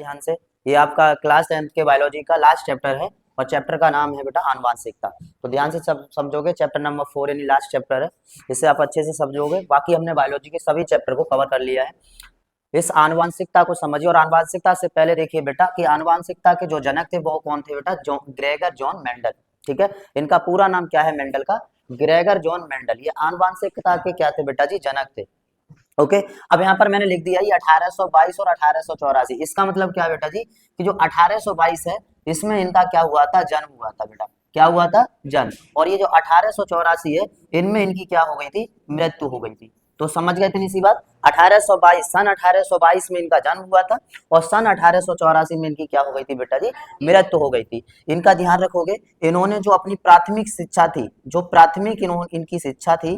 ध्यान से। ये आपका क्लास 10th के बायोलॉजी का लास्ट चैप्टर है और चैप्टर का नाम है बेटा आनुवांशिकता। तो ध्यान से सब समझोगे, चैप्टर नंबर 4 यानी लास्ट चैप्टर है, इसे आप अच्छे से समझोगे। बाकी हमने बायोलॉजी के सभी चैप्टर को कवर कर लिया है। इस आनुवांशिकता को समझिए। और आनुवांशिकता से पहले देखिए बेटा कि आनुवांशिकता के जो जनक थे वो कौन थे बेटा, ग्रेगर जॉन मेंडल। ठीक है, इनका पूरा नाम क्या है मेंडल का, ग्रेगर जॉन मेंडल। ये आनुवांशिकता के क्या थे बेटा जी, जनक थे। ओके, अब यहाँ पर मैंने लिख दिया ये 1822 और 1884। इसका मतलब क्या बेटा जी कि जो 1822 है इसमें इनका क्या हुआ था, जन्म हुआ था बेटा। क्या हुआ था, जन्म। और ये जो 1884 है इनमें इनकी क्या हो गई थी, मृत्यु हो गई थी। तो समझ गए थे इसी बात। 1822 सन 1822 में इनका जन्म हुआ था और सन 1884 में इनकी क्या हो गई थी बेटा जी, मृत्यु हो गई थी। इनका ध्यान रखोगे, इन्होंने जो अपनी प्राथमिक शिक्षा थी, जो प्राथमिक इनकी शिक्षा थी,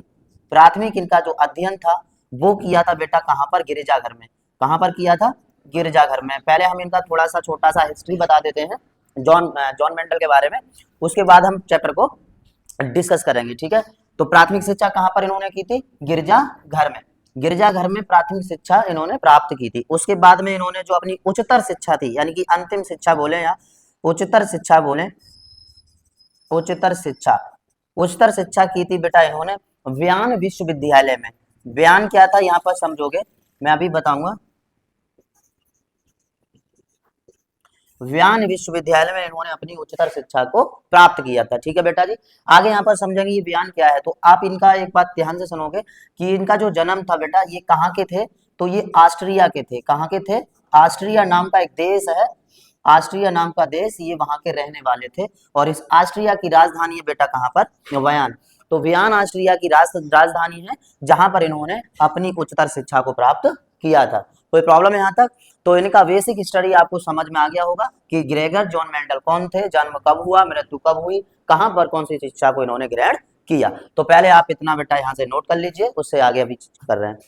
प्राथमिक इनका जो अध्ययन था वो किया था बेटा कहाँ पर, गिरिजाघर में। कहाँ पर किया था, गिरिजाघर में। पहले हम इनका थोड़ा सा छोटा सा हिस्ट्री बता देते हैं जॉन मेंडल के बारे में, उसके बाद हम चैप्टर को डिस्कस करेंगे। ठीक है, तो प्राथमिक शिक्षा कहाँ पर इन्होंने की थी, गिरजाघर में। गिरजाघर में प्राथमिक शिक्षा इन्होंने प्राप्त की थी। उसके बाद में इन्होंने जो अपनी उच्चतर शिक्षा थी, यानी कि अंतिम शिक्षा बोले या उच्चतर शिक्षा बोले, उच्चतर शिक्षा, उच्चतर शिक्षा की थी बेटा इन्होंने व्यान विश्वविद्यालय में। व्यान क्या था यहाँ पर समझोगे, मैं अभी बताऊंगा। व्यान विश्वविद्यालय में इन्होंने अपनी उच्चतर शिक्षा को प्राप्त किया था। ठीक है बेटा जी, आगे यहाँ पर समझेंगे ये व्यान क्या है। तो आप इनका एक बात ध्यान से सुनोगे कि इनका जो जन्म था बेटा, ये कहाँ के थे, तो ये ऑस्ट्रिया के थे। कहाँ के थे, ऑस्ट्रिया नाम का एक देश है, ऑस्ट्रिया नाम का देश, ये वहां के रहने वाले थे। और इस ऑस्ट्रिया की राजधानी है बेटा कहाँ पर, व्यान। तो व्यान ऑस्ट्रिया की राजधानी है, जहां पर इन्होंने अपनी उच्चतर शिक्षा को प्राप्त किया था। कोई प्रॉब्लम है यहाँ तक? तो इनका बेसिक स्टडी आपको समझ में आ गया होगा कि ग्रेगर जॉन मेंडल कौन थे, जन्म कब हुआ, मृत्यु कब हुई, कहां पर कौन सी शिक्षा को इन्होंने ग्रहण किया। तो पहले आप इतना बेटा यहाँ से नोट कर लीजिए, उससे आगे अभी कर रहे हैं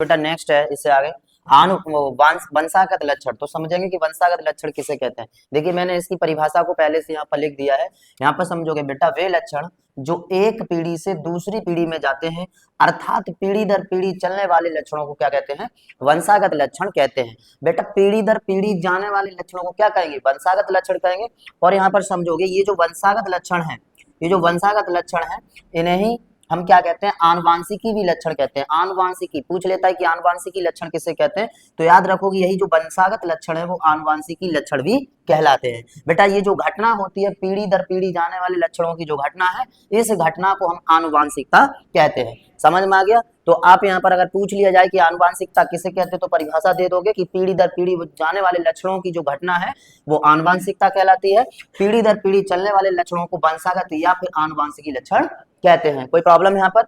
बेटा। नेक्स्ट है इससे आगे वंशागत लक्षण। तो समझेंगे कि वंशागत लक्षण किसे कहते हैं। देखिए मैंने इसकी परिभाषा को पहले से यहाँ पर लिख दिया है। यहाँ पर समझोगे बेटा, वे लक्षण जो एक पीढ़ी से दूसरी पीढ़ी में जाते हैं, अर्थात पीढ़ी दर पीढ़ी चलने वाले लक्षणों को क्या कहते हैं, वंशागत लक्षण कहते हैं। बेटा पीढ़ी दर पीढ़ी जाने वाले लक्षणों को क्या कहेंगे, वंशागत लक्षण कहेंगे। और यहाँ पर समझोगे ये जो वंशागत लक्षण है, ये जो वंशागत लक्षण है, इन्हें ही हम क्या कहते हैं, आनुवांशिकी भी लक्षण कहते हैं। आनुवांशिकी पूछ लेता है कि आनुवांशिकी लक्षण किसे कहते हैं, तो याद रखोगे यही जो वंशागत लक्षण है वो आनुवांशिकी लक्षण भी कहलाते हैं। बेटा ये जो घटना होती है, पीढ़ी दर पीढ़ी जाने वाले लक्षणों की जो घटना है, इस घटना को हम आनुवांशिकता कहते हैं। समझ में आ गया? तो आप यहाँ पर अगर पूछ लिया जाए कि आनुवांशिकता किसे कहते हैं, तो परिभाषा दे दोगे कि पीढ़ी दर पीढ़ी जाने वाले लक्षणों की जो घटना है वो आनुवांशिकता कहलाती है। पीढ़ी दर पीढ़ी चलने वाले लक्षणों को वंशागत या फिर आनुवांशिकी लक्षण कहते हैं। कोई प्रॉब्लम यहाँ पर?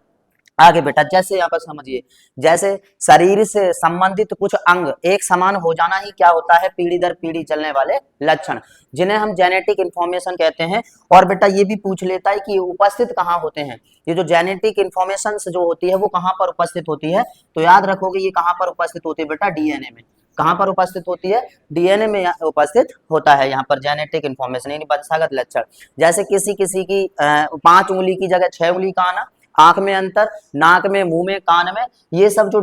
आगे बेटा जैसे यहाँ पर समझिए, जैसे शरीर से संबंधित कुछ अंग एक समान हो जाना ही क्या होता है, पीढ़ी दर पीढ़ी चलने वाले लक्षण, जिन्हें हम जेनेटिक इंफॉर्मेशन कहते हैं। और बेटा ये भी पूछ लेता है कि उपस्थित कहाँ होते हैं, ये जो जेनेटिक इंफॉर्मेशन जो होती है वो कहाँ पर उपस्थित होती है, तो याद रखोगे ये कहाँ पर उपस्थित होती है बेटा, डीएनए में। कहाँ पर उपस्थित होती है, डीएनए में उपस्थित होता है यहाँ पर जेनेटिक इंफॉर्मेशन यानी वंशागत लक्षण। जैसे किसी किसी की 5 उंगली की जगह 6 उंगली का आना, आंख में अंतर, नाक में, मुंह में, कान में, ये सब जो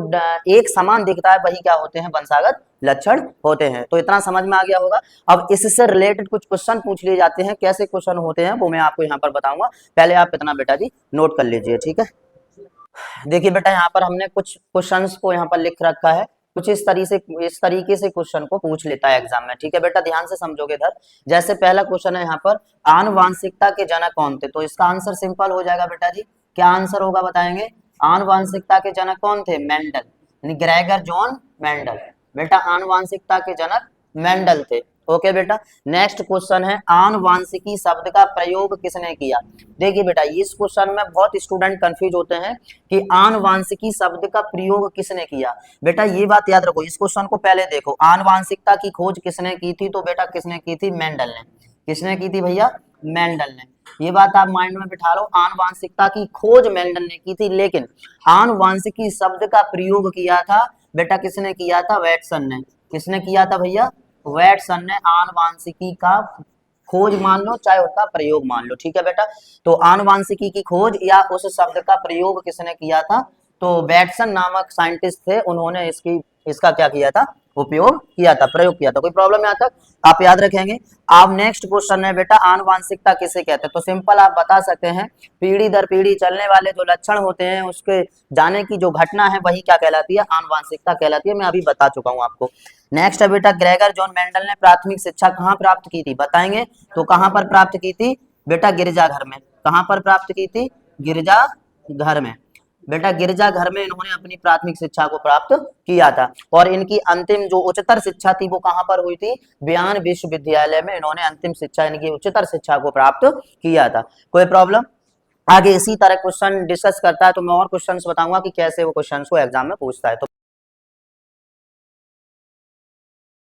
एक समान दिखता है वही क्या होते हैं, वंशागत लक्षण होते हैं। तो इतना समझ में आ गया होगा। अब इससे रिलेटेड कुछ क्वेश्चन पूछ लिए जाते हैं, कैसे क्वेश्चन होते हैं वो मैं आपको यहाँ पर बताऊंगा। पहले आप इतना बेटा जी नोट कर लीजिए। ठीक है, देखिए बेटा यहाँ पर हमने कुछ क्वेश्चंस को यहाँ पर लिख रखा है, कुछ इस तरीके से क्वेश्चन को पूछ लेता है एग्जाम में। ठीक है बेटा, ध्यान से समझोगे इधर। जैसे पहला क्वेश्चन है यहाँ पर, आनुवांशिकता के जनक कौन थे, तो इसका आंसर सिंपल हो जाएगा बेटा जी। क्या आंसर होगा बताएंगे, आनुवांशिकता के जनक कौन थे, मेंडल, यानी ग्रेगर जॉन मेंडल। बेटा आनुवांशिकता के जनक मेंडल थे। ओके बेटा, नेक्स्ट क्वेश्चन है, आनुवांशिकी शब्द का प्रयोग किसने किया। देखिए बेटा इस क्वेश्चन में बहुत स्टूडेंट कंफ्यूज होते हैं कि आनुवांशिकी शब्द का प्रयोग किसने किया। बेटा ये बात याद रखो, इस क्वेश्चन को पहले देखो, आनुवांशिकता की खोज किसने की थी, तो बेटा किसने की थी, मेंडल ने। किसने की थी भैया, मेंडल ने। ये बात आप माइंड में बिठा लो, आनुवांशिकता की खोज मेंडल ने की थी, लेकिन आनुवांशिकी शब्द का प्रयोग किया था बेटा किसने किया था, वैटसन ने। किसने किया था भैया, वैटसन ने आनुवांशिकी का खोज मान लो चाहे उसका प्रयोग मान लो। ठीक है बेटा, तो आनुवांशिकी की खोज या उस शब्द का प्रयोग किसने किया था, तो वैटसन नामक साइंटिस्ट थे, उन्होंने इसकी इसका क्या किया था, उपयोग किया था, प्रयोग किया था। कोई प्रॉब्लम यहाँ तक आप याद रखेंगे। अब नेक्स्ट क्वेश्चन है बेटा, आनुवांशिकता किसे कहते हैं? तो सिंपल आप बता सकते हैं, पीढ़ी दर पीढ़ी चलने वाले जो लक्षण होते हैं उसके जाने की जो घटना है वही क्या कहलाती है, आनुवांशिकता कहलाती है। मैं अभी बता चुका हूँ आपको। नेक्स्ट है बेटा, ग्रेगर जॉन मेंडल ने प्राथमिक शिक्षा कहाँ प्राप्त की थी, बताएंगे। तो कहाँ पर प्राप्त की थी बेटा, गिरजाघर में। कहाँ पर प्राप्त की थी, गिरजाघर में। बेटा गिरजाघर में इन्होंने अपनी प्राथमिक शिक्षा को प्राप्त किया था। और इनकी अंतिम जो उच्चतर शिक्षा थी वो कहाँ पर हुई थी, बियान विश्वविद्यालय में इन्होंने अंतिम शिक्षा इनकी उच्चतर शिक्षा को प्राप्त किया था। कोई प्रॉब्लम? आगे इसी तरह क्वेश्चन डिस्कस करता है तो मैं और क्वेश्चंस बताऊंगा कि कैसे वो क्वेश्चंस को एग्जाम में पूछता है। तो